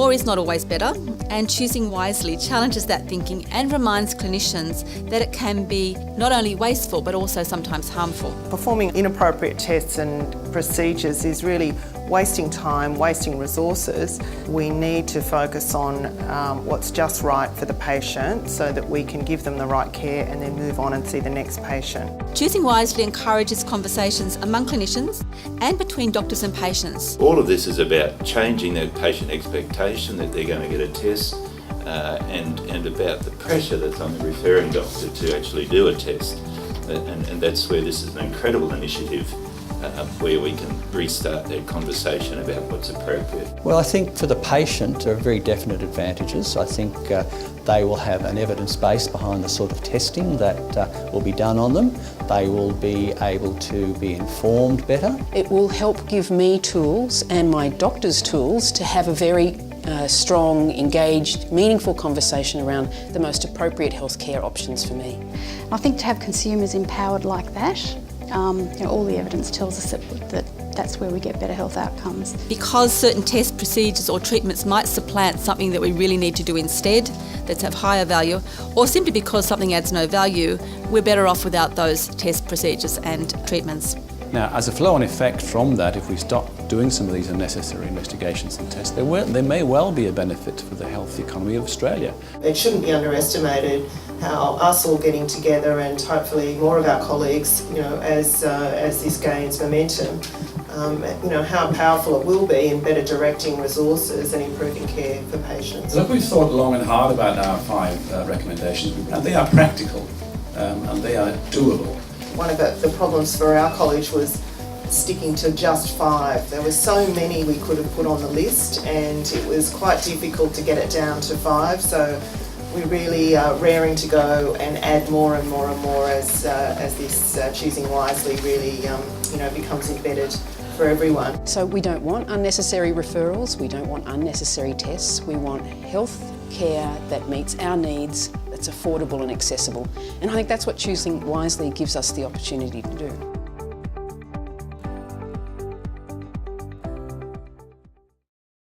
More is not always better, and choosing wisely challenges that thinking and reminds clinicians that it can be not only wasteful but also sometimes harmful. Performing inappropriate tests and procedures is really wasting time, wasting resources. We need to focus on what's just right for the patient so that we can give them the right care and then move on and see the next patient. Choosing wisely encourages conversations among clinicians and between doctors and patients. All of this is about changing that patient expectation that they're going to get a test and about the pressure that's on the referring doctor to actually do a test. And that's where this is an incredible initiative where we can restart that conversation about what's appropriate. Well, I think for the patient there are very definite advantages. I think they will have an evidence base behind the sort of testing that will be done on them. They will be able to be informed better. It will help give me tools and my doctors tools to have a very strong, engaged, meaningful conversation around the most appropriate healthcare options for me. I think to have consumers empowered like that, all the evidence tells us that that's where we get better health outcomes. Because certain test procedures or treatments might supplant something that we really need to do instead, that's of higher value, or simply because something adds no value, we're better off without those test procedures and treatments. Now, as a flow-on effect from that, if we stop doing some of these unnecessary investigations and tests, there may well be a benefit for the health economy of Australia. It shouldn't be underestimated how us all getting together and hopefully more of our colleagues, as this gains momentum, how powerful it will be in better directing resources and improving care for patients. Look, we've thought long and hard about our 5 recommendations, and they are practical and they are doable. One of the problems for our college was sticking to just 5. There were so many we could have put on the list and it was quite difficult to get it down to 5, so we really are raring to go and add more and more and more as this choosing wisely really becomes embedded for everyone. So we don't want unnecessary referrals, we don't want unnecessary tests, we want health care that meets our needs, that's affordable and accessible. And I think that's what choosing wisely gives us the opportunity to do.